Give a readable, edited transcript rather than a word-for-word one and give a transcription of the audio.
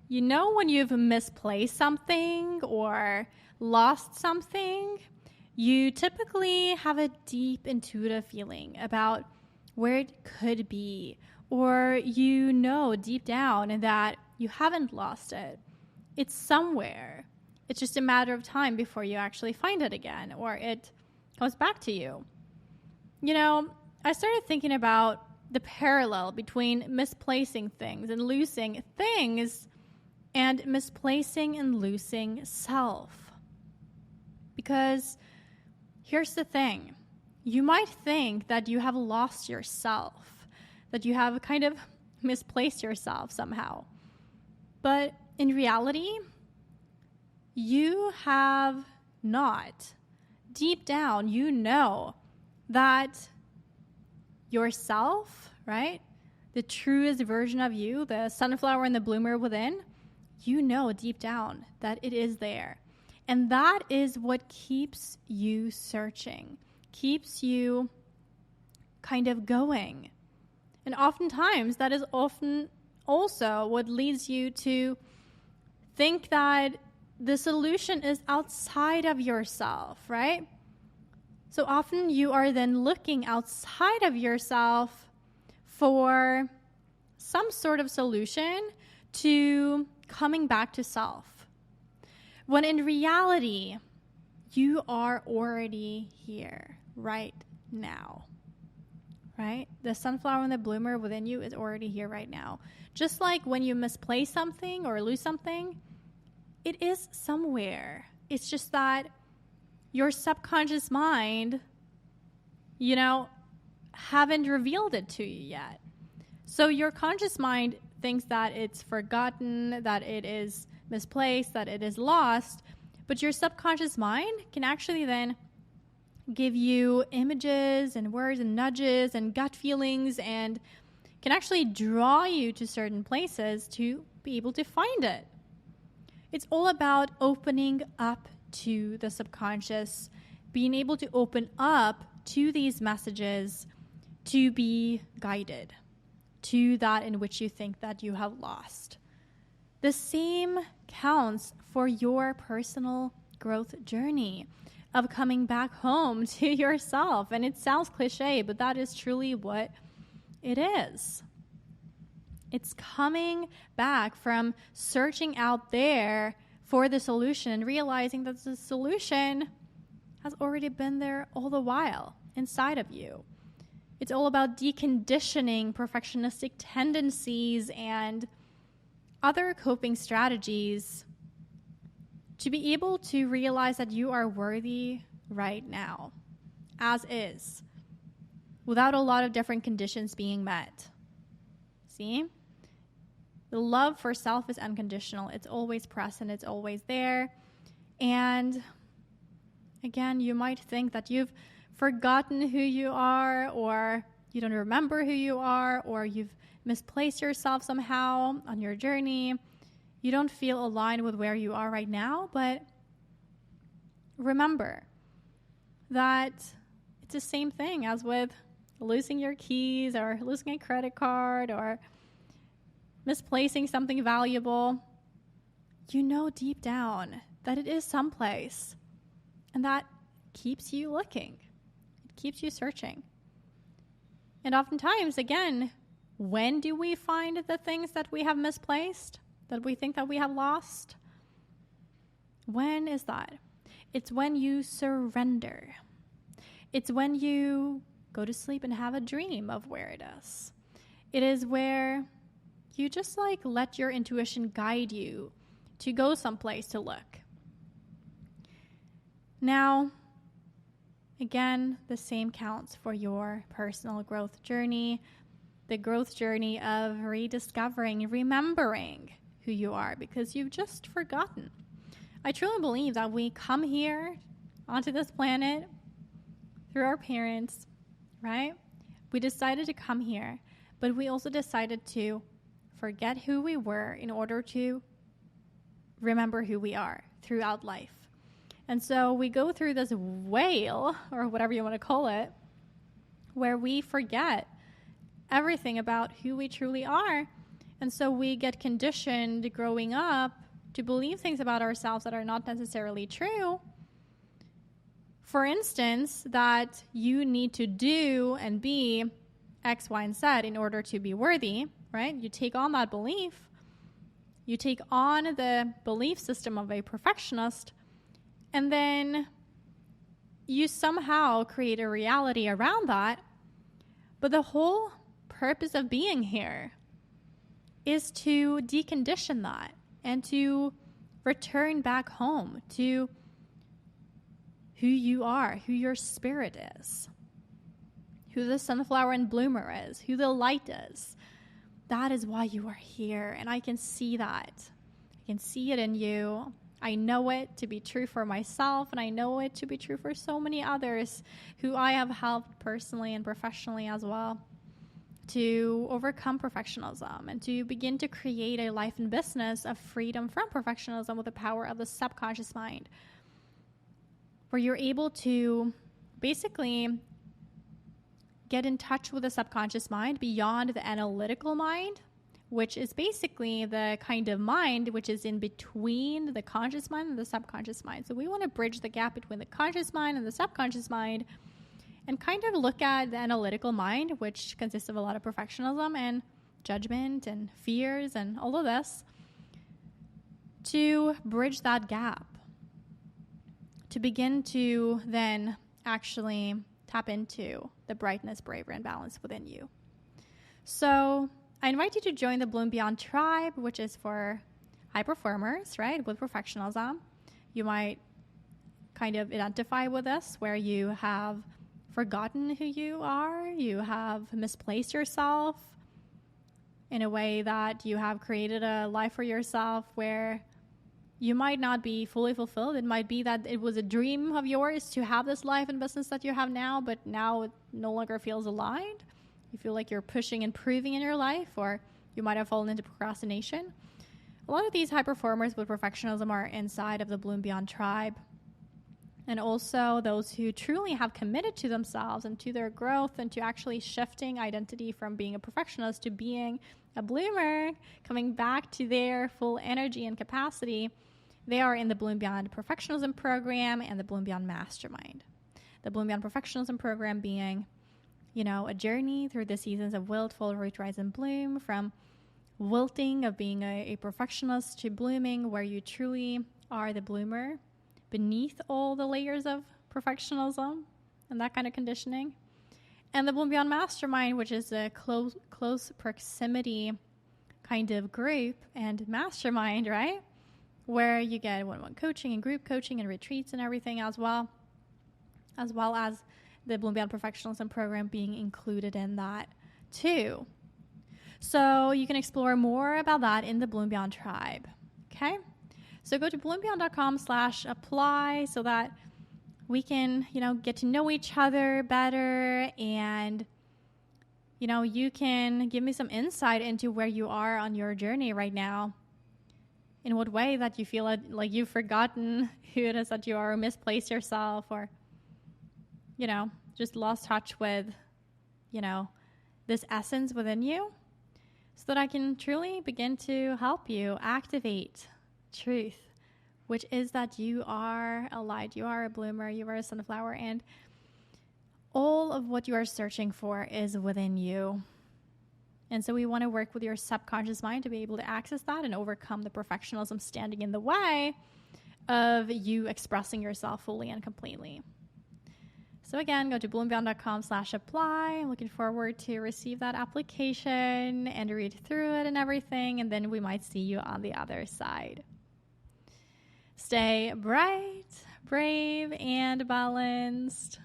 You know when you've misplaced something or lost something, you typically have a deep intuitive feeling about where it could be, or you know deep down that you haven't lost it. It's somewhere. It's just a matter of time before you actually find it again, or it comes back to you. You know, I started thinking about the parallel between misplacing things and losing things and misplacing and losing self. Because here's the thing. You might think that you have lost yourself, that you have kind of misplaced yourself somehow. But in reality, you have not. Deep down, you know that yourself, right? The truest version of you, the sunflower and the bloomer within, you know deep down that it is there. And that is what keeps you searching, keeps you kind of going. And oftentimes, that is often also what leads you to think that the solution is outside of yourself, right? So often you are then looking outside of yourself for some sort of solution to coming back to self. When in reality, you are already here right now, right? The sunflower and the bloomer within you is already here right now. Just like when you misplace something or lose something, it is somewhere. It's just that your subconscious mind, haven't revealed it to you yet. So your conscious mind thinks that it's forgotten, that it is misplaced, that it is lost, but your subconscious mind can actually then give you images and words and nudges and gut feelings and can actually draw you to certain places to be able to find it. It's all about opening up to the subconscious, being able to open up to these messages to be guided to that in which you think that you have lost. The same counts for your personal growth journey of coming back home to yourself. And it sounds cliche, but that is truly what it is. It's coming back from searching out there for the solution and realizing that the solution has already been there all the while inside of you. It's all about deconditioning perfectionistic tendencies and other coping strategies to be able to realize that you are worthy right now, as is, without a lot of different conditions being met. See? The love for self is unconditional. It's always present. It's always there. And again, you might think that you've forgotten who you are, or you don't remember who you are, or you've misplaced yourself somehow on your journey. You don't feel aligned with where you are right now, but remember that it's the same thing as with losing your keys or losing a credit card or misplacing something valuable. You know deep down that it is someplace, and that keeps you looking. It keeps you searching. And oftentimes, again, when do we find the things that we have misplaced, that we think that we have lost? When is that? It's when you surrender. It's when you go to sleep and have a dream of where it is. It is where you just let your intuition guide you to go someplace to look. Now, again, the same counts for your personal growth journey, the growth journey of rediscovering, remembering who you are, because you've just forgotten. I truly believe that we come here onto this planet through our parents, right? We decided to come here, but we also decided to forget who we were in order to remember who we are throughout life. And so we go through this whale, or whatever you want to call it, where we forget everything about who we truly are And so we get conditioned growing up to believe things about ourselves that are not necessarily true. For instance, that you need to do and be X, Y, and Z in order to be worthy, right? You take on that belief. You take on the belief system of a perfectionist, and then you somehow create a reality around that. But the whole purpose of being here is to decondition that and to return back home to who you are, who your spirit is, who the sunflower and bloomer is, who the light is. That is why you are here. And I can see that. I can see it in you. I know it to be true for myself, and I know it to be true for so many others who I have helped personally and professionally as well to overcome perfectionism and to begin to create a life and business of freedom from perfectionism with the power of the subconscious mind, where you're able to basically get in touch with the subconscious mind beyond the analytical mind, which is basically the kind of mind which is in between the conscious mind and the subconscious mind. So we want to bridge the gap between the conscious mind and the subconscious mind and kind of look at the analytical mind, which consists of a lot of perfectionism and judgment and fears and all of this, to bridge that gap, to begin to then actually tap into the brightness, bravery, and balance within you. So I invite you to join the Bloom Beyond Tribe, which is for high performers, right, with perfectionism. You might kind of identify with this, where you have forgotten who you are, you have misplaced yourself in a way that you have created a life for yourself where you might not be fully fulfilled. It might be that it was a dream of yours to have this life and business that you have now, but now it no longer feels aligned. You feel like you're pushing and proving in your life, or you might have fallen into procrastination. A lot of these high performers with perfectionism are inside of the Bloom Beyond Tribe. And also those who truly have committed to themselves and to their growth and to actually shifting identity from being a perfectionist to being a bloomer, coming back to their full energy and capacity. They are in the Bloom Beyond Perfectionism program and the Bloom Beyond Mastermind. The Bloom Beyond Perfectionism program being, a journey through the seasons of wilt, fall, root, rise, and bloom, from wilting of being a perfectionist to blooming, where you truly are the bloomer beneath all the layers of perfectionism and that kind of conditioning. And the Bloom Beyond Mastermind, which is a close proximity kind of group and mastermind, right? Where you get one-on-one coaching and group coaching and retreats and everything as well as the Bloom Beyond Perfectionism program being included in that too. So you can explore more about that in the Bloom Beyond Tribe. Okay? So go to bloombeyond.com/apply so that we can, get to know each other better, and, you can give me some insight into where you are on your journey right now. In what way that you feel like you've forgotten who it is that you are, or misplaced yourself, or, just lost touch with, this essence within you, so that I can truly begin to help you activate truth, which is that you are a light, you are a bloomer, you are a sunflower, and all of what you are searching for is within you. And so we want to work with your subconscious mind to be able to access that and overcome the perfectionism standing in the way of you expressing yourself fully and completely. So again, go to bloombeyond.com/apply. I'm looking forward to receive that application and read through it and everything, and then we might see you on the other side. Stay bright, brave, and balanced.